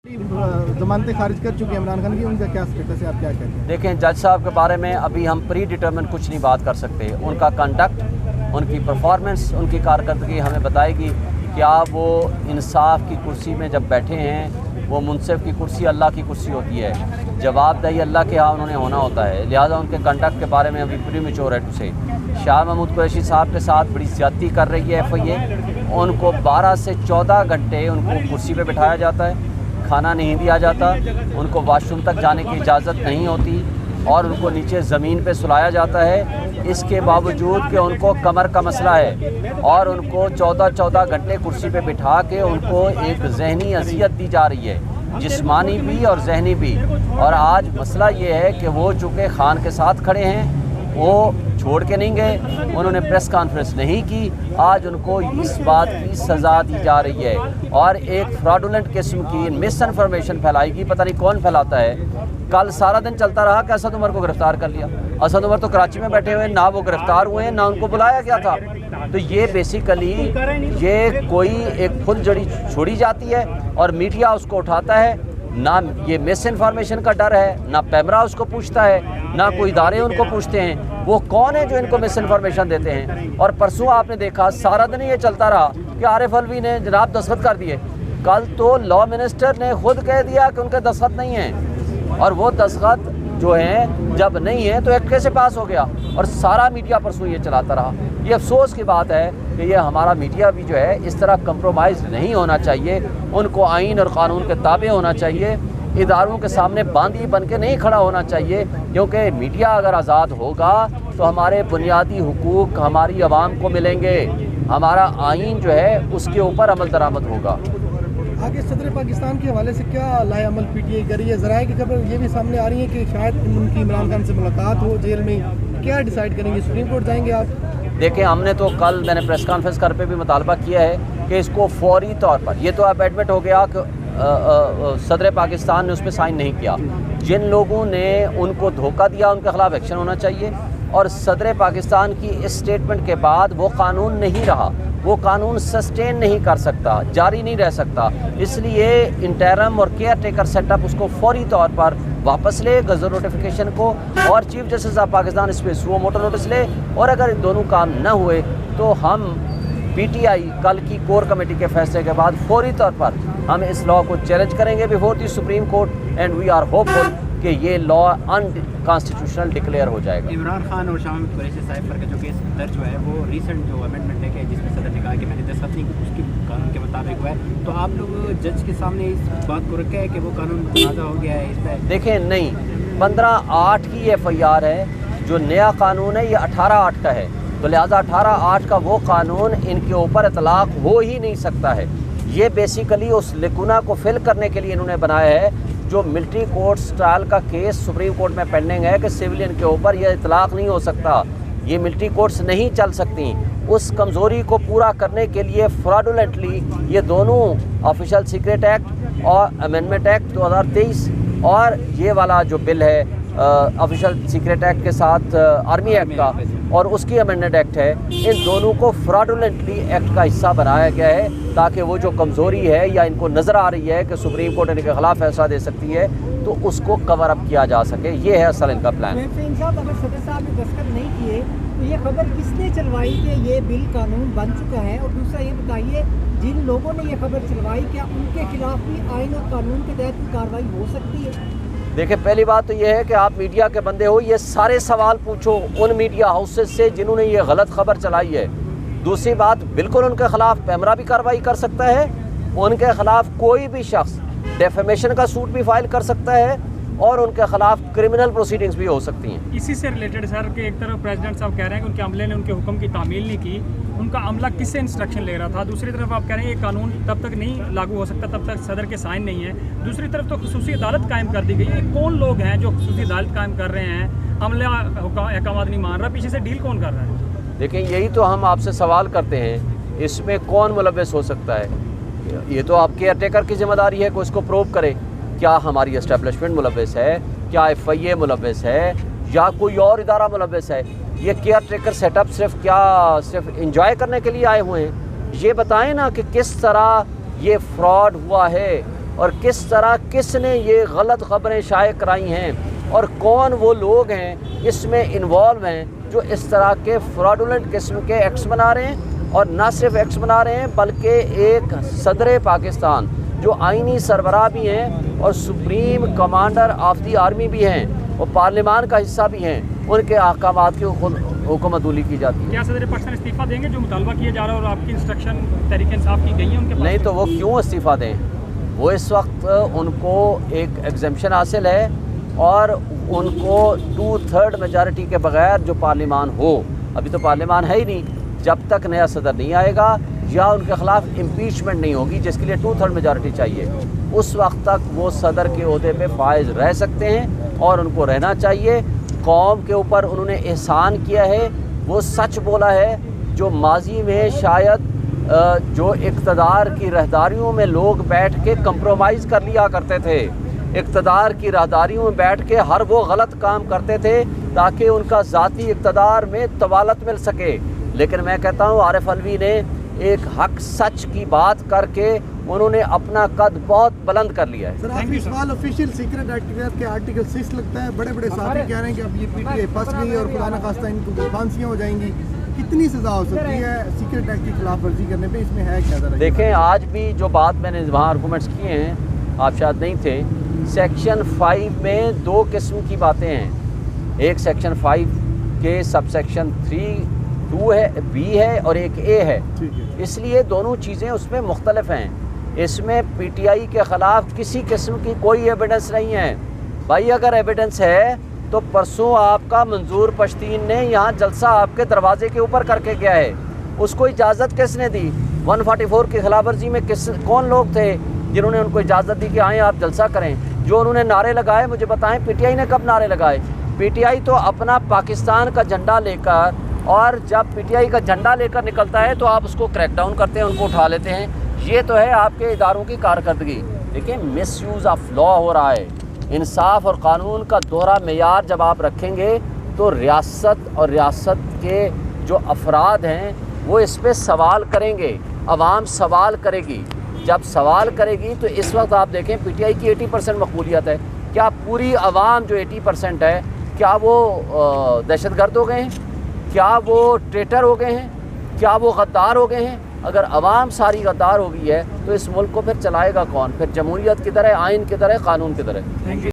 जमानतें खारिज कर चुके हैं इमरान खान की, उनका क्या स्टेटस है, आप क्या कहते हैं? देखें, जज साहब के बारे में अभी हम प्री डिटर्मिन कुछ नहीं बात कर सकते। उनका कंडक्ट, उनकी परफॉर्मेंस, उनकी कारकर्दगी हमें बताएगी। क्या वो इंसाफ की कुर्सी में जब बैठे हैं, वो मुनसिफ की कुर्सी अल्लाह की कुर्सी होती है, जवाबदेही अल्लाह के यहाँ उन्होंने होना होता है, लिहाजा उनके कंडक्ट के बारे में अभी प्री मैच्योर है टू से। शाह महमूद कुरैशी साहब के साथ बड़ी ज़्यादती कर रही है FIA। उनको 12 से 14 घंटे उनको कुर्सी पे बिठाया जाता है, खाना नहीं दिया जाता, उनको वॉशरूम तक जाने की इजाज़त नहीं होती और उनको नीचे ज़मीन पे सुलाया जाता है। इसके बावजूद कि उनको कमर का मसला है और उनको 14 घंटे कुर्सी पे बिठा के उनको एक जहनी अज़ियत दी जा रही है, जिस्मानी भी और जहनी भी। और आज मसला ये है कि वो चूँकि खान के साथ खड़े हैं, वो छोड़ के नहीं गए, उन्होंने प्रेस कॉन्फ्रेंस नहीं की, आज उनको इस बात की सज़ा दी जा रही है और एक फ्रॉडुलेंट किस्म की मिस इन्फॉर्मेशन फैलाएगी, पता नहीं कौन फैलाता है। कल सारा दिन चलता रहा कि असद उमर को गिरफ़्तार कर लिया। असद उमर तो कराची में बैठे हुए, ना वो गिरफ़्तार हुए हैं, ना उनको बुलाया गया था। तो ये बेसिकली ये कोई एक फुल जड़ी छोड़ी जाती है और मीडिया उसको उठाता है। ना ये मिस इन्फॉर्मेशन का डर है, ना पैमरा उसको पूछता है, ना कोई इदारे उनको पूछते हैं वो कौन है जो इनको मिस इन्फॉर्मेशन देते हैं। और परसों आपने देखा सारा दिन ये चलता रहा कि आरिफ अलवी ने जनाब दस्तखत कर दिए। कल तो लॉ मिनिस्टर ने खुद कह दिया कि उनके दस्तखत नहीं हैं और वो दस्तखत जो हैं जब नहीं है तो एक्ट कैसे पास हो गया। और सारा मीडिया परसों ये चलाता रहा। ये अफसोस की बात है कि ये हमारा मीडिया भी जो है इस तरह कंप्रोमाइज़ नहीं होना चाहिए, उनको आइन और क़ानून के ताबे होना चाहिए, इदारों के सामने बांदी बन के नहीं खड़ा होना चाहिए। क्योंकि मीडिया अगर आज़ाद होगा तो हमारे बुनियादी हुकूक हमारी आवाम को मिलेंगे, हमारा आइन जो है उसके ऊपर अमल दरामद होगा। आगे सदर पाकिस्तान के हवाले से क्या लाए अमल PTI कर रही है? ज़राए की खबर ये भी सामने आ रही है कि शायद उनकी इमरान खान से मुलाकात हो जेल में। क्या डिसाइड करेंगे, सुप्रीम कोर्ट जाएंगे आप? देखें, हमने तो कल मैंने प्रेस कॉन्फ्रेंस कर पे भी मुतालबा किया है कि इसको फौरी तौर पर, ये तो अब एडमिट हो गया कि सदर पाकिस्तान ने उस पर साइन नहीं किया। जिन लोगों ने उनको धोखा दिया उनके ख़िलाफ़ एक्शन होना चाहिए और सदर पाकिस्तान की इस स्टेटमेंट के बाद वो कानून नहीं रहा, वो कानून सस्टेन नहीं कर सकता, जारी नहीं रह सकता। इसलिए इंटरम और केयर टेकर सेटअप उसको फौरी तौर पर वापस ले, गज़र नोटिफिकेशन को, और चीफ जस्टिस ऑफ पाकिस्तान इस पर सुओ मोटो नोटिस ले। और अगर इन दोनों काम न हुए तो हम PTI कल की कोर कमेटी के फैसले के बाद फौरी तौर पर हम इस लॉ को चैलेंज करेंगे before the Supreme Court and we are hopeful कि ये लॉ अनकॉन्स्टिट्यूशनल डिक्लेयर हो जाएगा। इमरान खान और शाह महमूद कुरैशी साहब पर का जो केस दर्ज हुआ है वो रिसेंट जो अमेंडमेंट है कि जिसमें सदर ने कहा कि मैंने दस्तखत नहीं की, उसके कानून के मुताबिक हुआ है। तो आप लोग जज के सामने इस बात को रखा है कि वो कानून मुतनाज़ा हो गया है इस पर? देखें, नहीं, 15/8 की FIR है, जो नया कानून है ये 18/8 का है, तो लिहाजा 18/8 का वो कानून इनके ऊपर इतलाक़ हो ही नहीं सकता है। ये बेसिकली उस लेकुना को फिल करने के लिए इन्होंने बनाया है जो मिलिट्री कोर्ट स्टाइल का केस सुप्रीम कोर्ट में पेंडिंग है कि सिविलियन के ऊपर यह इतलाक़ नहीं हो सकता, ये मिलिट्री कोर्ट्स नहीं चल सकती। उस कमज़ोरी को पूरा करने के लिए फ्रॉडुलेंटली ये दोनों ऑफिशियल सीक्रेट एक्ट और अमेंडमेंट एक्ट 2023 और ये वाला जो बिल है ऑफिशियल सीक्रेट एक्ट के साथ आर्मी एक्ट का और उसकी अमेंडेड एक्ट है, इन दोनों को फ्रॉडुलेंटली एक्ट का हिस्सा बनाया गया है ताकि वो जो कमज़ोरी है या इनको नज़र आ रही है कि सुप्रीम कोर्ट इनके ख़िलाफ़ फैसला दे सकती है तो उसको कवर अप किया जा सके। ये है असल इनका प्लान। अगर सदर साहब ने दस्तखत नहीं किए तो ये खबर किसने चलवाई कि ये बिल कानून बन चुका है? और दूसरा ये बताइए, जिन लोगों ने ये खबर चलवाई क्या उनके खिलाफ भी आइन और कानून के तहत कोई कार्रवाई हो सकती है? देखिए, पहली बात तो ये है कि आप मीडिया के बंदे हो, ये सारे सवाल पूछो उन मीडिया हाउसेज से जिन्होंने ये गलत खबर चलाई है। दूसरी बात, बिल्कुल उनके खिलाफ पैमरा भी कार्रवाई कर सकता है, उनके खिलाफ कोई भी शख्स डेफेमेशन का सूट भी फाइल कर सकता है और उनके खिलाफ क्रिमिनल प्रोसीडिंग्स भी हो सकती हैं। इसी से रिलेटेड सर कि एक तरफ प्रेसिडेंट साहब कह रहे हैं कि उनके अमले ने उनके हुक्म की तामील नहीं की, उनका अमला किससे इंस्ट्रक्शन ले रहा था? दूसरी तरफ आप कह रहे हैं ये कानून तब तक नहीं लागू हो सकता तब तक सदर के साइन नहीं है। दूसरी तरफ तो खुसूसी अदालत कायम कर दी गई है। कौन लोग हैं जो खुसूसी अदालत कायम कर रहे हैं? अमला अहकाम नहीं मान रहा, पीछे से डील कौन कर रहा है? देखिए, यही तो हम आपसे सवाल करते हैं, इसमें कौन मुलव्वस हो सकता है? ये तो आप केयर टेकर की जिम्मेदारी है कि इसको प्रूव करे। क्या हमारी एस्टेब्लिशमेंट मुलव्वस है, क्या FIA मुलव्वस है या कोई और इदारा मुलव्वस है? ये केयर टेकर सेटअप सिर्फ इंजॉय करने के लिए आए हुए हैं? ये बताएं ना कि किस तरह ये फ्रॉड हुआ है, اور کس طرح کس نے یہ غلط خبریں شائع کرائی ہیں اور کون وہ لوگ ہیں اس میں انوالو ہیں جو اس طرح کے فراڈولنٹ قسم کے ایکٹس بنا رہے ہیں، اور نہ صرف ایکٹس بنا رہے ہیں بلکہ ایک صدر پاکستان جو آئینی سربراہ بھی ہیں اور supreme commander of the army بھی ہیں اور پارلیمان کا حصہ بھی ہیں، ان کے احکامات کی حکم عدولی کی جاتی ہے۔ کیا صدر پاکستان استعفیٰ دیں گے جو مطالبہ کیا جا رہا ہے اور آپ کی انسٹرکشن تحریک انصاف کی گئی ہیں ان کے پاس؟ نہیں تو وہ کیوں استعفیٰ دیں؟ وہ اس وقت ان کو ایک ایگزمپشن حاصل ہے اور ان کو 2/3 میجارٹی کے بغیر جو پارلیمان ہو، ابھی تو پارلیمان ہے ہی نہیں، جب تک نیا صدر نہیں آئے گا یا ان کے خلاف امپیچمنٹ نہیں ہوگی جس کے لیے 2/3 میجارٹی چاہیے، اس وقت تک وہ صدر کے عہدے پہ فائز رہ سکتے ہیں اور ان کو رہنا چاہیے۔ قوم کے اوپر انہوں نے احسان کیا ہے، وہ سچ بولا ہے جو ماضی میں شاید جو اقتدار کی راہداریوں میں لوگ بیٹھ کے کمپرومائز کر لیا کرتے تھے، اقتدار کی راہداریوں میں بیٹھ کے ہر وہ غلط کام کرتے تھے تاکہ ان کا ذاتی اقتدار میں طوالت مل سکے، لیکن میں کہتا ہوں عارف علوی نے ایک حق سچ کی بات کر کے انہوں نے اپنا قد بہت بلند کر لیا ہے۔ سر آخری سوال، آفیشیل سیکرٹ ایکٹیویٹ کے آرٹیکل 6 لگتا ہے، بڑے بڑے صحافی کہہ رہے ہیں کہ اب یہ پی ٹی آئی پھنس گئی اور خدا نخواستہ ان کو پھانسیاں ہو جائیں گی، کتنی سزا ہو سکتی ہے سیکرٹ ایکٹ کی خلاف ورزی کرنے پہ؟ اس میں ہے کیا ذرا؟ دیکھیں آج بھی جو بات میں نے وہاں آرگومنٹس کیے ہیں، آپ شاید نہیں تھے، سیکشن 5 میں 2 قسم کی باتیں ہیں، ایک سیکشن 5 کے سب سیکشن 3(2) ہے، بی ہے اور ایک اے ہے، اس لیے دونوں چیزیں اس میں مختلف ہیں۔ اس میں پی ٹی آئی کے خلاف کسی قسم کی کوئی ایویڈنس نہیں ہے۔ بھائی اگر ایویڈنس ہے تو پرسوں آپ کا منظور پشتین نے یہاں جلسہ آپ کے دروازے کے اوپر کر کے گیا ہے، اس کو اجازت کس نے دی؟ 144 کی خلاف ورزی میں کون لوگ تھے جنہوں نے ان کو اجازت دی کہ آئیں آپ جلسہ کریں؟ جو انہوں نے نعرے لگائے مجھے بتائیں، پی ٹی آئی نے کب نعرے لگائے؟ پی ٹی آئی تو اپنا پاکستان کا جھنڈا لے کر، اور جب پی ٹی آئی کا جھنڈا لے کر نکلتا ہے تو آپ اس کو کریک ڈاؤن کرتے ہیں، ان کو اٹھا لیتے ہیں۔ یہ تو ہے آپ کے اداروں کی کارکردگی۔ دیکھیں مس یوز آف لا ہو رہا ہے، انصاف اور قانون کا دوہرا معیار جب آپ رکھیں گے تو ریاست اور ریاست کے جو افراد ہیں وہ اس پہ سوال کریں گے، عوام سوال کرے گی، جب سوال کرے گی تو اس وقت آپ دیکھیں پی ٹی آئی کی 80% مقبولیت ہے، کیا پوری عوام جو 80% ہے کیا وہ دہشت گرد ہو گئے ہیں؟ کیا وہ ٹریٹر ہو گئے ہیں؟ کیا وہ غدار ہو گئے ہیں؟ اگر عوام ساری غدار ہو گئی ہے تو اس ملک کو پھر چلائے گا کون؟ پھر جمہوریت کی طرح، آئین کی طرح، قانون کی طرح۔